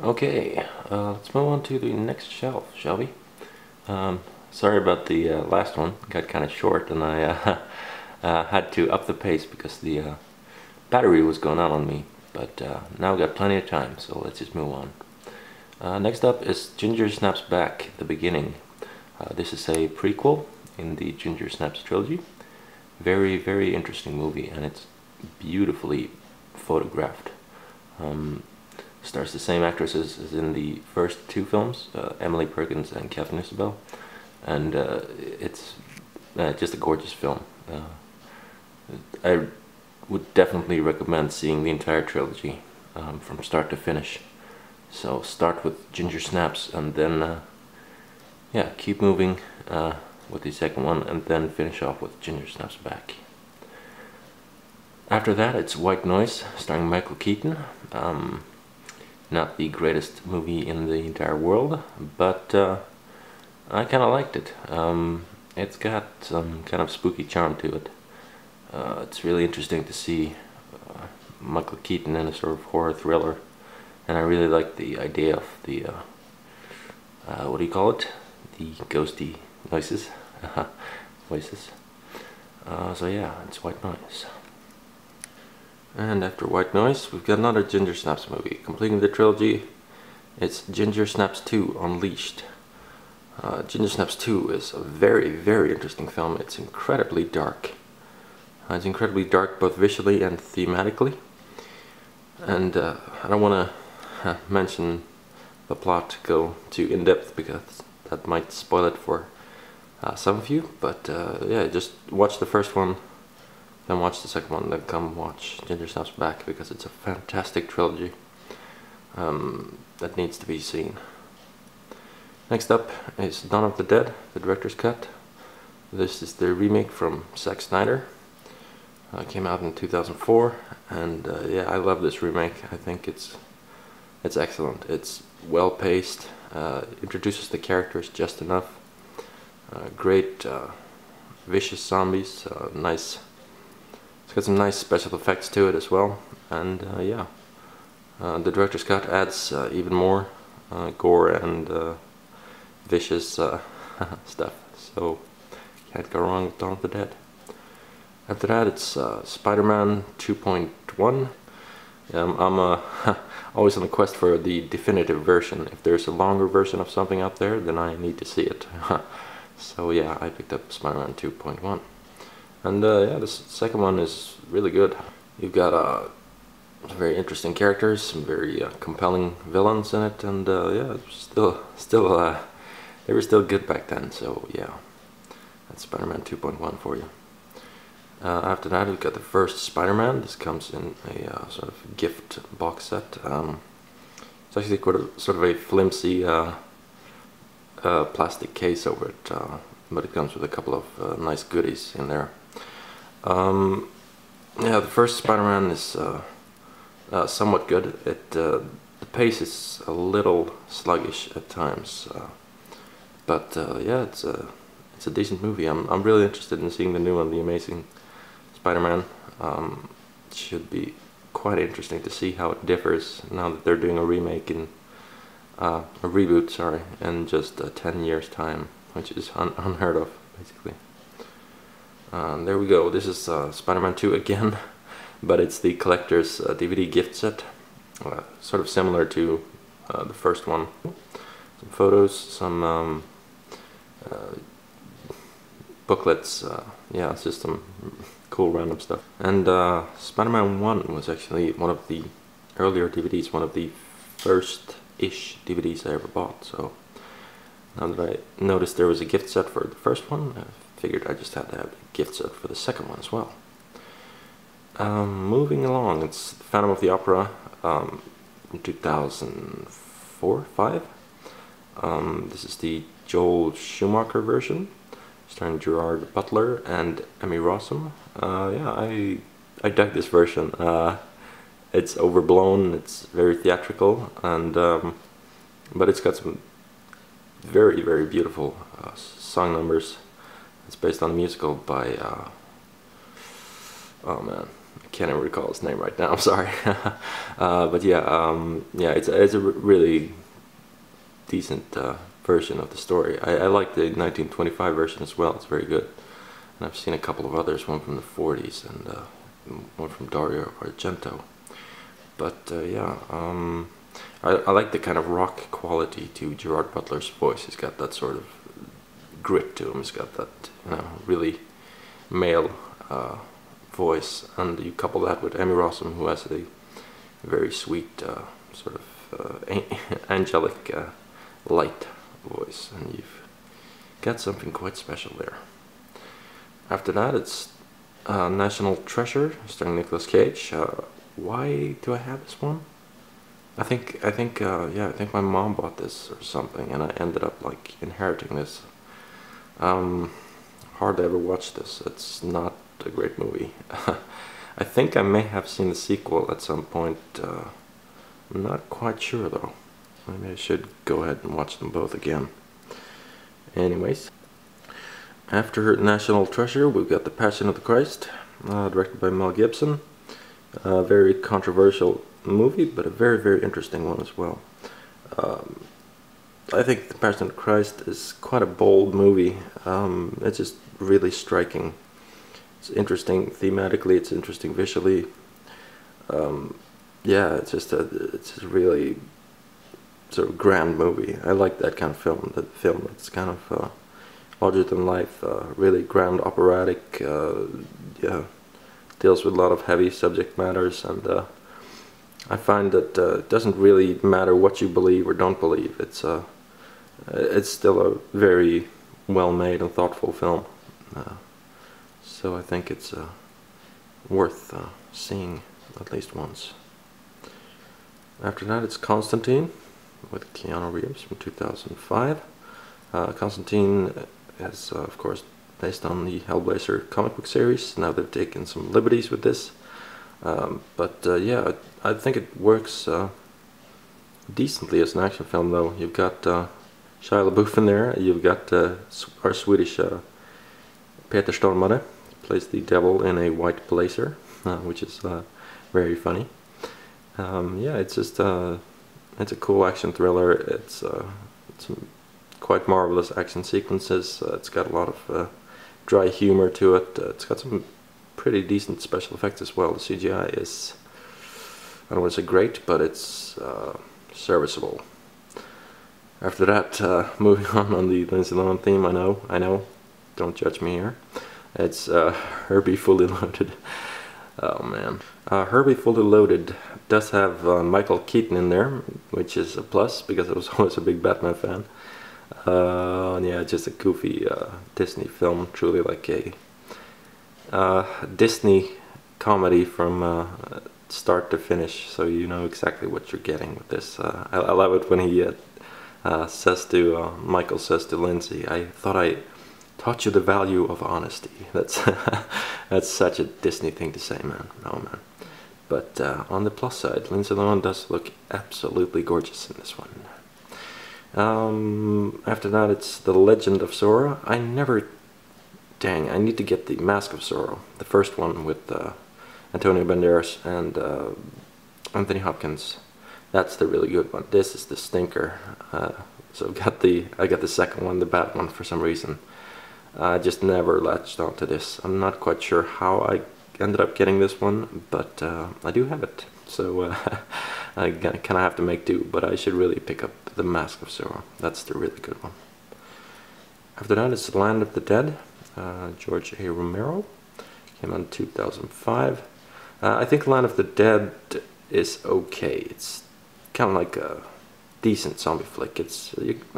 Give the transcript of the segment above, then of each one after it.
Okay, let's move on to the next shelf, shall we? Sorry about the last one. It got kind of short, and I had to up the pace because the battery was going out on me. But now we've got plenty of time, so let's just move on. Next up is Ginger Snaps Back, The Beginning. This is a prequel in the Ginger Snaps trilogy. Very, very interesting movie, and it's beautifully photographed. Stars the same actresses as in the first two films, Emily Perkins and Katharine Isabelle, and it's just a gorgeous film. I would definitely recommend seeing the entire trilogy from start to finish. So start with Ginger Snaps, and then yeah, keep moving with the second one, and then finish off with Ginger Snaps Back. After that, it's White Noise, starring Michael Keaton. Not the greatest movie in the entire world, but I kind of liked it. It's got some kind of spooky charm to it. It's really interesting to see Michael Keaton in a sort of horror thriller, and I really like the idea of the what do you call it? The ghosty noises, voices. So yeah, it's White Noise. And after White Noise, we've got another Ginger Snaps movie. Completing the trilogy, it's Ginger Snaps 2 Unleashed. Ginger Snaps 2 is a very, very interesting film. It's incredibly dark. It's incredibly dark both visually and thematically. And I don't want to mention the plot, go too in-depth, because that might spoil it for some of you. But yeah, just watch the first one, then watch the second one, then come watch Ginger Snaps Back, because it's a fantastic trilogy that needs to be seen. Next up is Dawn of the Dead, the director's cut. This is the remake from Zack Snyder. Came out in 2004, and yeah, I love this remake. I think it's excellent. It's well paced, introduces the characters just enough. Great vicious zombies, nice. It's got some nice special effects to it as well, and yeah, the director's cut adds even more gore and vicious stuff, so can't go wrong with Dawn of the Dead. After that, it's Spider-Man 2.1. I'm always on the quest for the definitive version. If there's a longer version of something out there, then I need to see it. So yeah, I picked up Spider-Man 2.1. And yeah, this second one is really good. You've got very interesting characters, some very compelling villains in it, and yeah, they were still good back then. So yeah, that's Spider-Man 2.1 for you. After that, we've got the first Spider-Man. This comes in a sort of gift box set. It's actually sort of a flimsy plastic case over it, but it comes with a couple of nice goodies in there. Yeah, the first Spider-Man is somewhat good. The pace is a little sluggish at times, but yeah, it's a decent movie. I'm really interested in seeing the new one, The Amazing Spider-Man. It should be quite interesting to see how it differs now that they're doing a remake in a reboot, sorry, in just 10 years time, which is unheard of, basically. There we go. This is Spider-Man 2 again, but it's the collector's DVD gift set, sort of similar to the first one. Some photos, some booklets, yeah, it's just some cool random stuff. And Spider-Man 1 was actually one of the earlier DVDs, one of the first-ish DVDs I ever bought. So now that I noticed there was a gift set for the first one, I figured I just had to have a gift set for the second one as well. Moving along, it's Phantom of the Opera in 2004-5. This is the Joel Schumacher version, starring Gerard Butler and Emmy Rossum. Yeah, I dug this version. It's overblown, it's very theatrical, and but it's got some very, very beautiful song numbers. It's based on a musical by oh man, I can't even recall his name right now. I'm sorry. But yeah, yeah, it's a really decent version of the story. I like the 1925 version as well. It's very good. And I've seen a couple of others, one from the 40s and one from Dario Argento. But yeah, I like the kind of rock quality to Gerard Butler's voice. He's got that sort of grit to him. He's got that, you know, really male voice, and you couple that with Emmy Rossum, who has a very sweet sort of angelic light voice, and you've got something quite special there. After that, it's National Treasure, starring Nicolas Cage. Why do I have this one? I think yeah, I think my mom bought this or something, and I ended up like inheriting this. Hardly ever watched this. It's not a great movie. I think I may have seen the sequel at some point. I'm not quite sure though. Maybe I should go ahead and watch them both again. Anyways, after National Treasure, we've got The Passion of the Christ, directed by Mel Gibson. A very controversial movie, but a very, very interesting one as well. I think The Passion of the Christ is quite a bold movie. It's just really striking. It's interesting thematically, it's interesting visually. Yeah, it's a really sort of grand movie. I like that kind of film. That film that's kind of larger than life, really grand, operatic. Yeah, deals with a lot of heavy subject matters, and I find that it doesn't really matter what you believe or don't believe. It's still a very well-made and thoughtful film. So I think it's worth seeing at least once. After that, it's Constantine with Keanu Reeves from 2005. Constantine is, of course, based on the Hellblazer comic book series. Now they've taken some liberties with this. But yeah, I think it works decently as an action film, though. You've got Shia LaBeouf in there. You've got our Swedish Peter Stormare, plays the devil in a white blazer, which is very funny. Yeah, it's just it's a cool action thriller. It's some quite marvelous action sequences. It's got a lot of dry humor to it. It's got some pretty decent special effects as well. The CGI is, I don't want to say great, but it's serviceable. After that, moving on the Lindsay Lohan theme, I know, don't judge me here. It's Herbie Fully Loaded. Oh man. Herbie Fully Loaded does have Michael Keaton in there, which is a plus because I was always a big Batman fan. And yeah, just a goofy Disney film, truly like a Disney comedy from start to finish, so you know exactly what you're getting with this. I love it when he says to Michael says to Lindsay, "I thought I taught you the value of honesty." That's that's such a Disney thing to say, man. Oh man. But on the plus side, Lindsay Lohan does look absolutely gorgeous in this one. After that, it's The Legend of Zorro. Dang, I need to get the Mask of Zorro, the first one with Antonio Banderas and Anthony Hopkins. That's the really good one. This is the stinker. So I got the second one, the bad one, for some reason. I just never latched onto this. I'm not quite sure how I ended up getting this one, but I do have it. So I kind of have to make do, but I should really pick up The Mask of Zorro. That's the really good one. After that, it's Land of the Dead. George A. Romero. Came out in 2005. I think Land of the Dead is okay. It's kind of like a decent zombie flick. I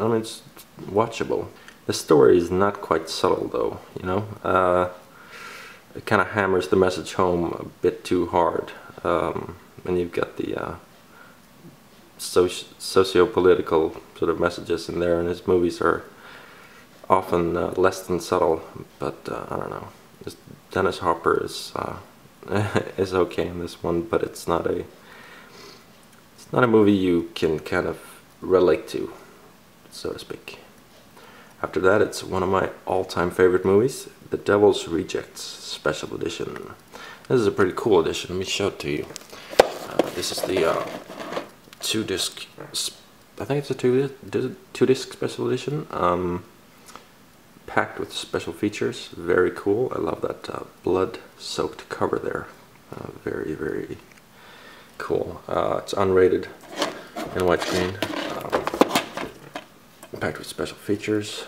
mean, it's watchable. The story is not quite subtle, though, you know. It kind of hammers the message home a bit too hard. And you've got the socio-political sort of messages in there, and his movies are often less than subtle, but I don't know. Dennis Hopper is is okay in this one, but it's not a movie you can kind of relate to, so to speak. After that, it's one of my all-time favorite movies, The Devil's Rejects Special Edition. This is a pretty cool edition. Let me show it to you. This is the 2-disc. I think it's a two-disc special edition. Packed with special features. Very cool. I love that blood-soaked cover there. Very, very cool. It's unrated in widescreen. Packed with special features.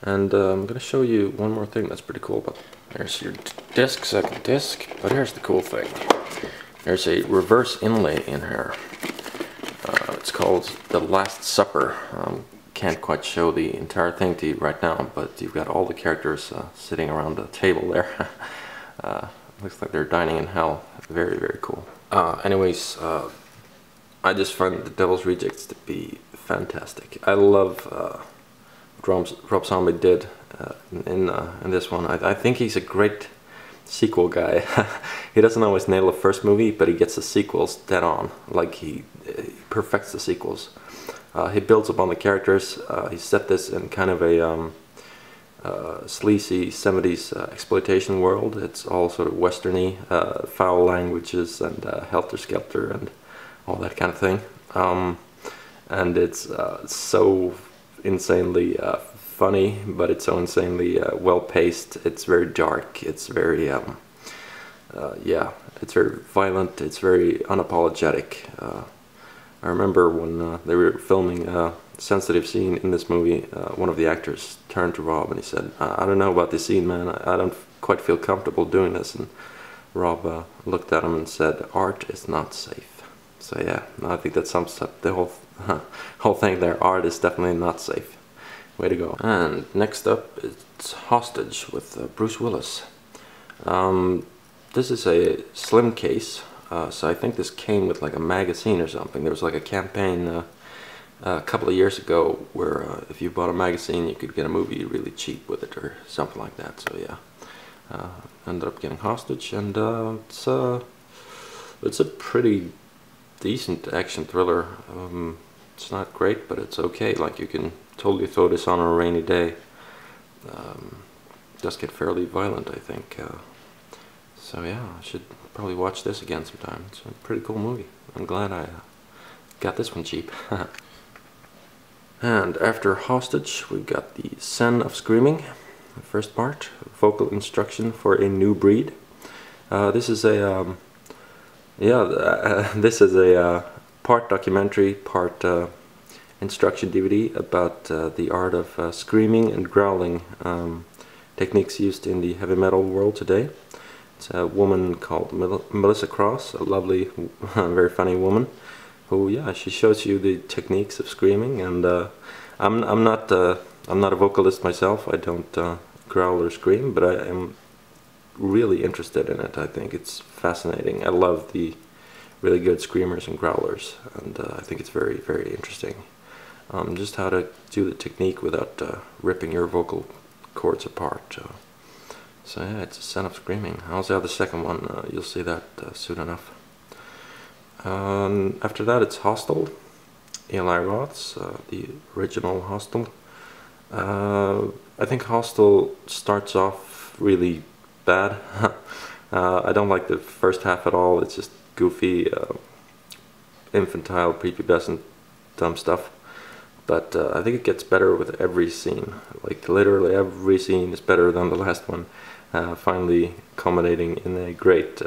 And I'm going to show you one more thing that's pretty cool. But there's your disc, second disc. But here's the cool thing. There's a reverse inlay in here. It's called The Last Supper. Can't quite show the entire thing to you right now, but you've got all the characters sitting around the table there. Looks like they're dining in hell. Very, very cool. Anyways, I just find The Devil's Rejects to be fantastic. I love what Rob Zombie did in this one. I think he's a great sequel guy. He doesn't always nail the first movie, but he gets the sequels dead on. Like he perfects the sequels. He builds upon the characters. He set this in kind of a sleazy 70s exploitation world. It's all sort of westerny, foul languages and helter-skelter and all that kind of thing. And it's so insanely funny, but it's so insanely well-paced. It's very dark. It's very, yeah, it's very violent. It's very unapologetic. I remember when they were filming a sensitive scene in this movie, one of the actors turned to Rob and he said, I don't know about this scene, man. I don't quite feel comfortable doing this. And Rob looked at him and said, art is not safe. So yeah, I think that sums up the whole thing there. Art is definitely not safe. Way to go. And next up, it's Hostage with Bruce Willis. This is a slim case. So I think this came with like a magazine or something. There was like a campaign a couple of years ago where if you bought a magazine you could get a movie really cheap with it or something like that. So yeah, ended up getting Hostage, and it's a pretty decent action thriller. It's not great, but it's okay. Like you can totally throw this on a rainy day. It does get fairly violent, I think. So yeah, I should probably watch this again sometime. It's a pretty cool movie. I'm glad I got this one cheap. And after Hostage, we've got the Sen of Screaming, the first part, vocal instruction for a new breed. This is a this is a part documentary, part instruction DVD about the art of screaming and growling, techniques used in the heavy metal world today. It's a woman called Melissa Cross, a lovely, very funny woman, who, yeah, she shows you the techniques of screaming. And I'm not a vocalist myself. I don't growl or scream, but I am really interested in it. I think it's fascinating. I love the really good screamers and growlers, and I think it's very, very interesting. Just how to do the technique without ripping your vocal cords apart. So yeah, it's a Sen of Screaming. I also have the second one. You'll see that soon enough. After that, it's Hostel. Eli Roth's, the original Hostel. I think Hostel starts off really bad. I don't like the first half at all. It's just goofy, infantile, prepubescent, dumb stuff. But I think it gets better with every scene. Like literally every scene is better than the last one. Finally culminating in a great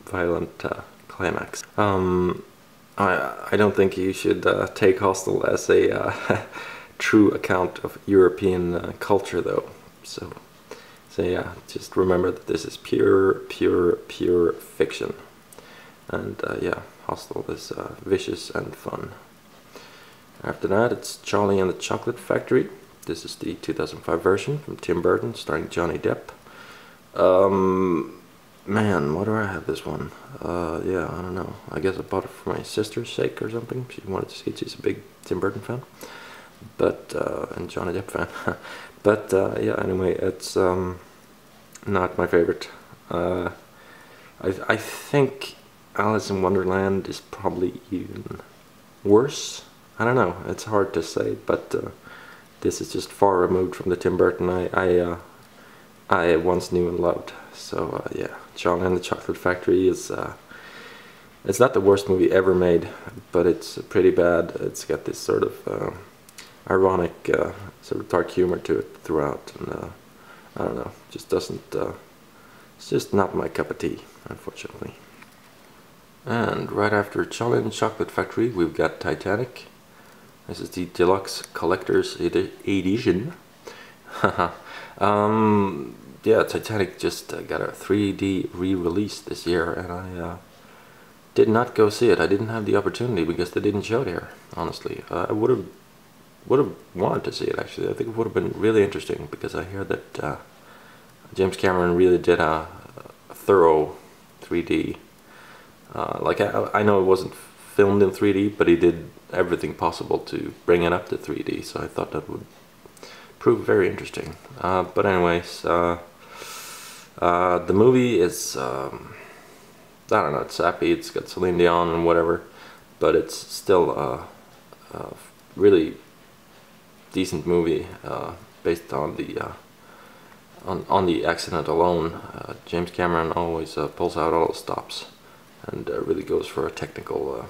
violent climax. I don't think you should take Hostel as a true account of European culture, though. So yeah, just remember that this is pure fiction. And yeah, Hostel is vicious and fun. After that, it's Charlie and the Chocolate Factory. This is the 2005 version from Tim Burton, starring Johnny Depp. Man, why do I have this one? Yeah, I don't know. I guess I bought it for my sister's sake or something. She wanted to see it. She's a big Tim Burton fan, but and Johnny Depp fan. But yeah, anyway, it's not my favorite. I think Alice in Wonderland is probably even worse. I don't know. It's hard to say, but this is just far removed from the Tim Burton I I once knew and loved. So yeah, Charlie and the Chocolate Factory is it's not the worst movie ever made, but it's pretty bad. It's got this sort of ironic, sort of dark humor to it throughout, and I don't know, just doesn't. It's just not my cup of tea, unfortunately. And right after Charlie and the Chocolate Factory, we've got Titanic. This is the deluxe collector's edition. Yeah, Titanic just got a 3D re-release this year, and I did not go see it. I didn't have the opportunity because they didn't show it here, honestly. I would have wanted to see it, actually. I think it would have been really interesting, because I hear that James Cameron really did a thorough 3D. Like, I know it wasn't filmed in 3D, but he did everything possible to bring it up to 3D, so I thought that would prove very interesting. But anyways, the movie is, I don't know, it's sappy, it's got Celine Dion and whatever, but it's still a really decent movie based on the accident alone. James Cameron always pulls out all the stops and really goes for a technical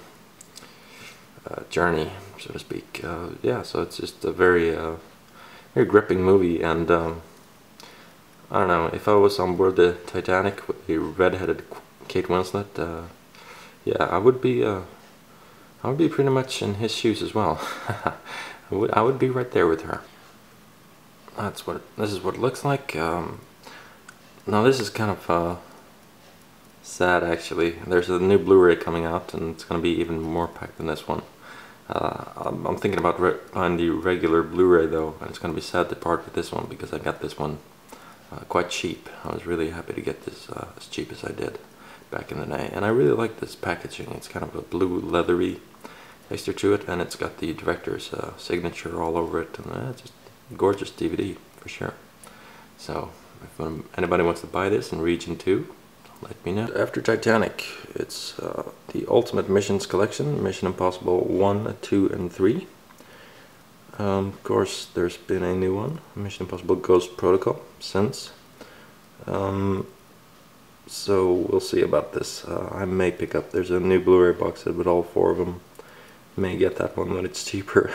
journey, so to speak. Yeah, so it's just a very gripping movie, and I don't know, if I was on board the Titanic with the red-headed Kate Winslet, yeah, I would be pretty much in his shoes as well. I would be right there with her. This is what it looks like. Now this is kind of sad, actually. There's a new Blu-ray coming out, and it's going to be even more packed than this one. I'm thinking about buying the regular Blu-ray though, and it's going to be sad to part with this one, because I got this one quite cheap. I was really happy to get this as cheap as I did back in the day, and I really like this packaging. It's kind of a blue leathery texture to it, and it's got the director's signature all over it, and it's just a gorgeous DVD for sure. So if anybody wants to buy this in Region 2, let me know. After Titanic, it's the Ultimate Missions Collection, Mission Impossible 1, 2, and 3. Of course, there's been a new one, Mission Impossible Ghost Protocol, since. So we'll see about this. I may pick up, there's a new Blu-ray box set with all 4 of them. May get that one when it's cheaper.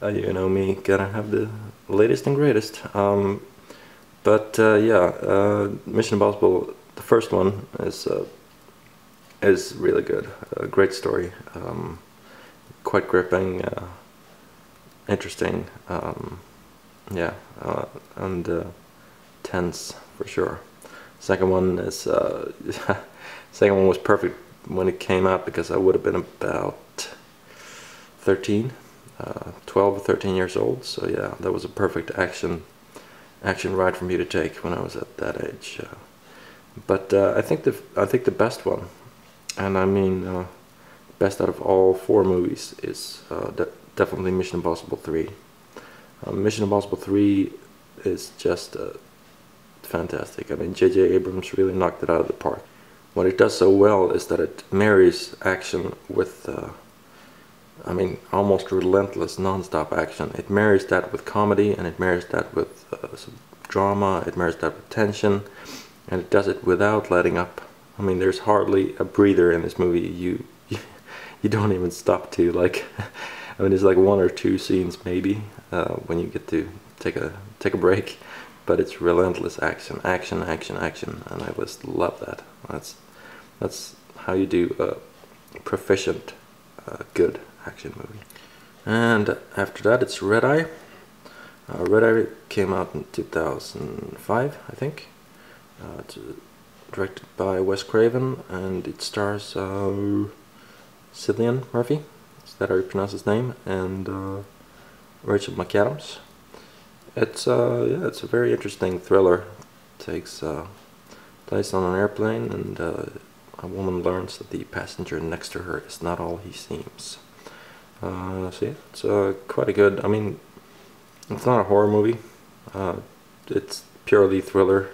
You know me, gotta have the latest and greatest. But yeah, Mission Impossible, the first one, is really good. A great story, quite gripping, interesting, yeah, and tense for sure. Second one is second one was perfect when it came out, because I would have been about 13, 12 or 13 years old. So yeah, that was a perfect action ride for me to take when I was at that age. But I think the best one, and I mean best out of all 4 movies, is definitely Mission Impossible 3. Mission Impossible 3 is just fantastic. I mean, J.J. Abrams really knocked it out of the park. What it does so well is that it marries action with, I mean, almost relentless non-stop action. It marries that with comedy, and it marries that with some drama, it marries that with tension, and it does it without letting up. I mean, there's hardly a breather in this movie. You don't even stop to, like, I mean, there's like 1 or 2 scenes maybe when you get to take a break, but it's relentless action, action, action, action, and I just love that. That's how you do a proficient, good action movie. And after that, it's Red Eye. Red Eye came out in 2005, I think. It's directed by Wes Craven, and it stars Cillian Murphy, is that how you pronounce his name, and Rachel McAdams. It's yeah, it's a very interesting thriller. It takes place on an airplane, and a woman learns that the passenger next to her is not all he seems. So yeah, it's quite a good, I mean, it's not a horror movie, it's purely thriller,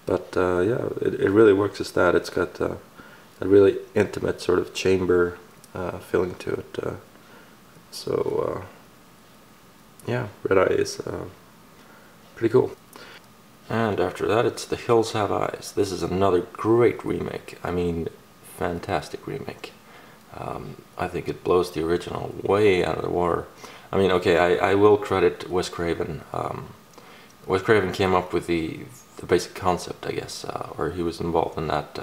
but yeah, it really works as that. It's got a really intimate sort of chamber feeling to it, so yeah, Red Eye is pretty cool. And after that, it's The Hills Have Eyes. This is another great remake. I mean, fantastic remake. I think it blows the original way out of the water. I mean, okay, I will credit Wes Craven. Wes Craven came up with the basic concept, I guess, or he was involved in that.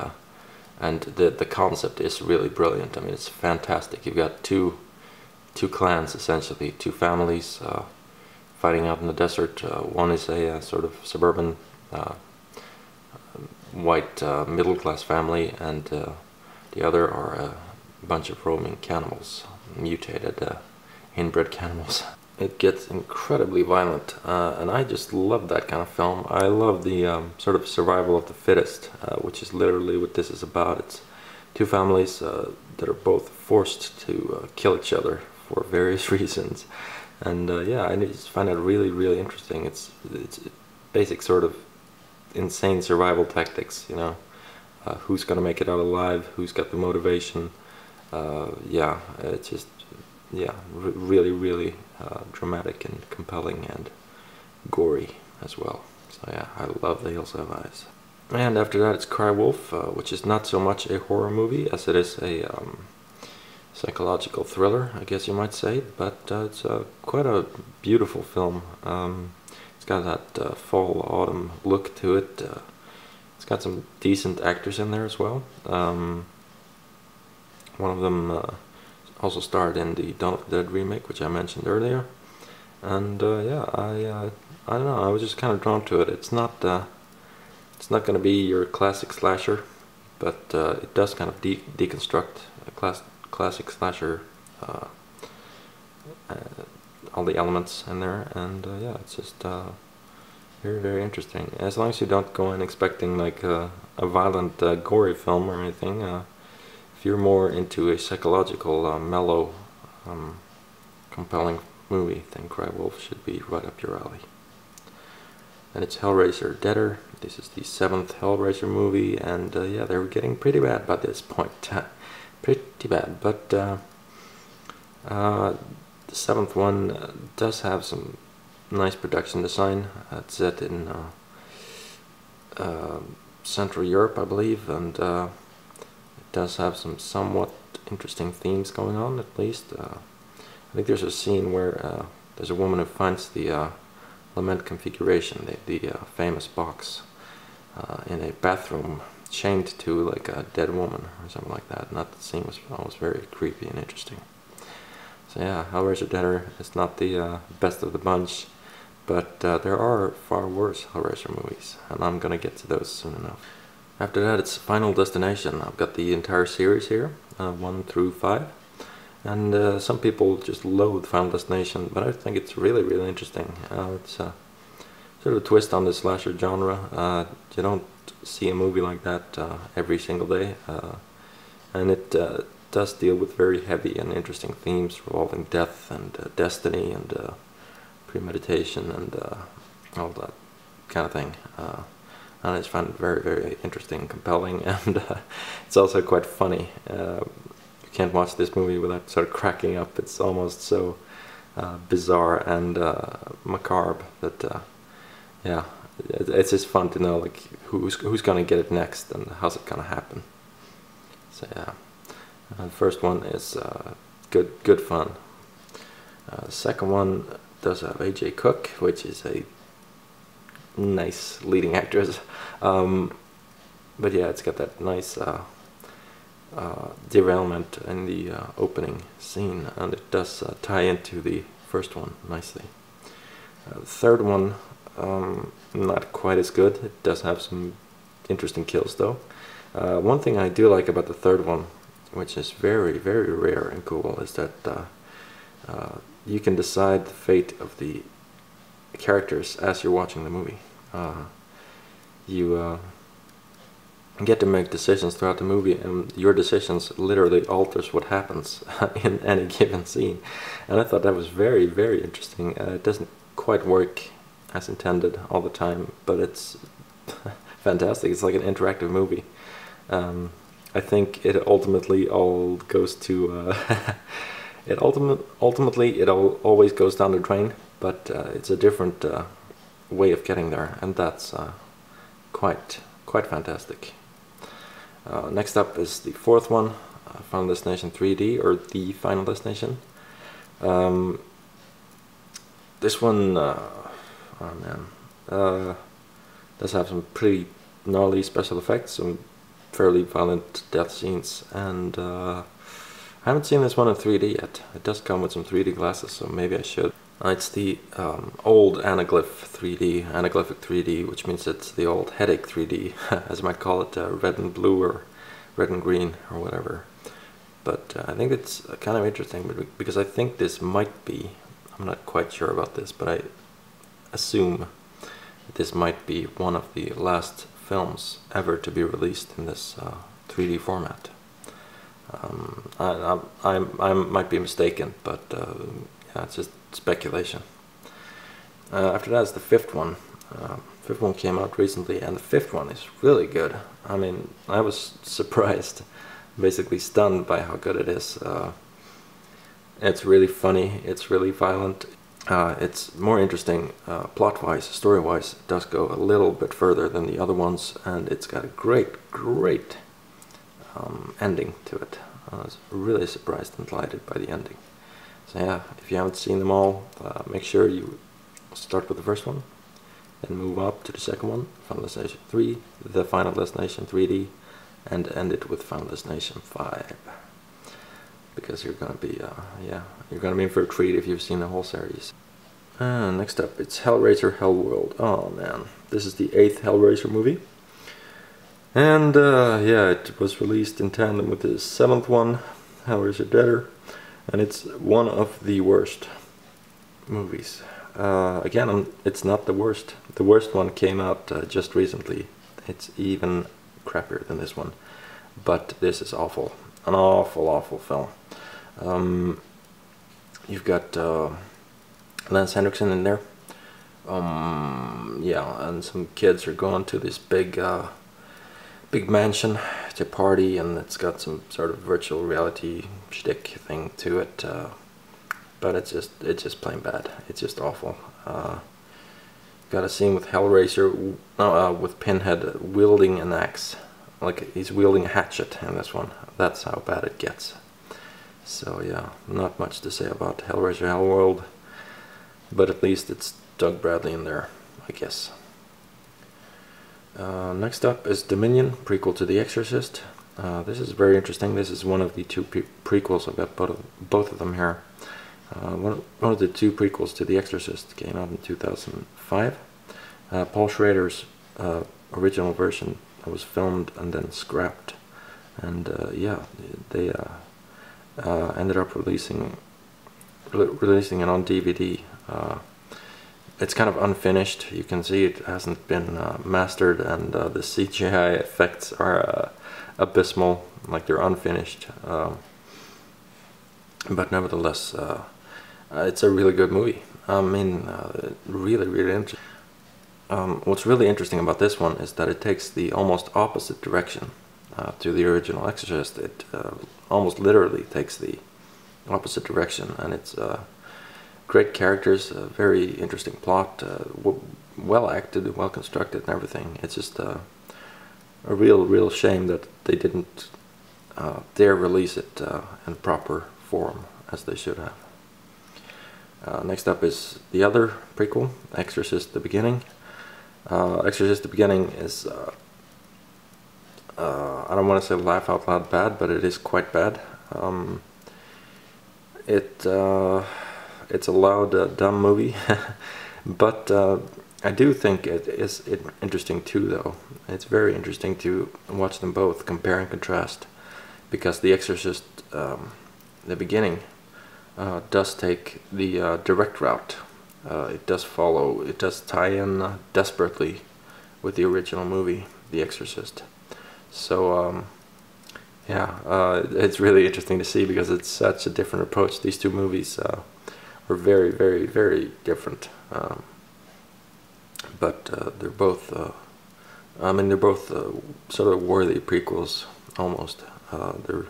And the concept is really brilliant. I mean, it's fantastic. You've got two clans, essentially, two families fighting out in the desert. One is a sort of suburban white middle-class family, and the other are a bunch of roaming cannibals, mutated inbred cannibals. It gets incredibly violent, and I just love that kind of film. I love the sort of survival of the fittest, which is literally what this is about. It's two families that are both forced to kill each other for various reasons. And yeah, I just find it really, really interesting. It's basic sort of insane survival tactics, you know. Who's gonna make it out alive? Who's got the motivation? Yeah, it's just, yeah, really, really dramatic and compelling and gory as well. So yeah, I love The Hills Have Eyes. And after that, it's Cry Wolf, which is not so much a horror movie as it is a psychological thriller, I guess you might say, but it's quite a beautiful film. It's got that fall autumn look to it. It's got some decent actors in there as well. One of them also starred in the Dawn of the Dead remake, which I mentioned earlier. And yeah, I don't know, I was just kind of drawn to it. It's not going to be your classic slasher, but it does kind of deconstruct a classic slasher, all the elements in there, and yeah, it's just very, very interesting. As long as you don't go in expecting like a violent, gory film or anything. If you're more into a psychological, mellow, compelling movie, then Cry Wolf should be right up your alley. And it's Hellraiser Deader. This is the 7th Hellraiser movie, and yeah, they were getting pretty bad by this point. Pretty bad, but the 7th one does have some nice production design. It's set in Central Europe, I believe, and it does have some somewhat interesting themes going on, at least. I think there's a scene where there's a woman who finds the lament configuration, the famous box, in a bathroom, chained to like a dead woman or something like that, and that scene was very creepy and interesting. So yeah, Hellraiser Deader is not the best of the bunch, but there are far worse Hellraiser movies, and I'm gonna get to those soon enough. After that, it's Final Destination. I've got the entire series here, 1 through 5, and some people just loathe Final Destination, but I think it's really, really interesting. It's sort of a twist on the slasher genre. You don't see a movie like that every single day, and it does deal with very heavy and interesting themes revolving death and destiny and premeditation and all that kind of thing. And I just find it very, very interesting, compelling, and it's also quite funny. You can't watch this movie without sort of cracking up. It's almost so bizarre and macabre that yeah, it's just fun to know like who's gonna get it next and how's it gonna happen. So yeah, the first one is good fun. The second one does have AJ Cook, which is a nice leading actress, but yeah, it's got that nice derailment in the opening scene, and it does tie into the first one nicely. The third one, not quite as good. It does have some interesting kills though. One thing I do like about the third one, which is very, very rare and cool, is that you can decide the fate of the characters as you're watching the movie. You get to make decisions throughout the movie, and your decisions literally alters what happens in any given scene. And I thought that was very, very interesting. It doesn't quite work as intended all the time, but it's fantastic. It's like an interactive movie. I think it ultimately all goes to ultimately it all always goes down the drain, but it's a different way of getting there, and that's quite fantastic. Next up is the fourth one, Final Destination 3D, or The Final Destination. This one, oh man, does have some pretty gnarly special effects, some fairly violent death scenes, and I haven't seen this one in 3D yet. It does come with some 3D glasses, so maybe I should. It's the old anaglyphic 3D, which means it's the old headache 3D, as you might call it, red and blue or red and green or whatever. But I think it's kind of interesting because I think this might be, I'm not quite sure about this, but I assume that this might be one of the last films ever to be released in this 3D format. I might be mistaken, but yeah, it's just speculation. After that is the fifth one. Fifth one came out recently, and the fifth one is really good. I mean, I was surprised, basically stunned by how good it is. It's really funny, it's really violent. It's more interesting plot-wise, story-wise. It does go a little bit further than the other ones, and it's got a great ending to it. I was really surprised and delighted by the ending. So yeah, if you haven't seen them all, make sure you start with the first one, then move up to the second one, Final Destination 3, The Final Destination 3D, and end it with Final Destination 5. Because you're gonna be, yeah, you're gonna be in for a treat if you've seen the whole series. Next up, it's Hellraiser Hellworld. Oh man, this is the 8th Hellraiser movie. And yeah, it was released in tandem with the 7th one, Hellraiser Deader. And it's one of the worst movies. Again, it's not the worst. The worst one came out just recently. It's even crappier than this one. But this is awful. An awful film. You've got Lance Henriksen in there. Yeah, and some kids are going to this big mansion to party, and it's got some sort of virtual reality shtick thing to it. But it's just plain bad. It's just awful. Got a scene with Hellraiser, with Pinhead wielding an axe, like he's wielding a hatchet in this one. That's how bad it gets. So yeah, not much to say about Hellraiser Hellworld, but at least it's Doug Bradley in there, I guess. Next up is Dominion, prequel to The Exorcist. This is very interesting. This is one of the two prequels. I've got both of them here. One of the two prequels to The Exorcist came out in 2005. Paul Schrader's original version was filmed and then scrapped, and yeah, they ended up releasing it on DVD. It's kind of unfinished. You can see it hasn't been mastered, and the CGI effects are abysmal, like they're unfinished. But nevertheless, it's a really good movie. I mean, really interesting. What's really interesting about this one is that it takes the almost opposite direction to the original Exorcist. It almost literally takes the opposite direction, and it's great characters, a very interesting plot, well acted, well constructed and everything. It's just a real shame that they didn't dare release it in proper form as they should have. Next up is the other prequel, Exorcist: The Beginning. Exorcist: The Beginning is, I don't want to say laugh out loud bad, but it is quite bad. It's a loud, dumb movie, but I do think it is interesting too, though. It's very interesting to watch them both, compare and contrast, because The Exorcist, The Beginning, does take the direct route. It does tie in desperately with the original movie, The Exorcist. So, yeah, it's really interesting to see, because it's such a different approach. These two movies are very different. But they're both, I mean, they're both sort of worthy prequels, almost. They're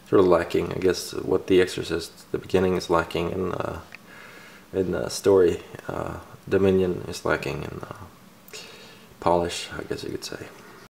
sort of lacking, I guess, what The Exorcist: The Beginning is lacking in story. Dominion is lacking in polish, I guess you could say.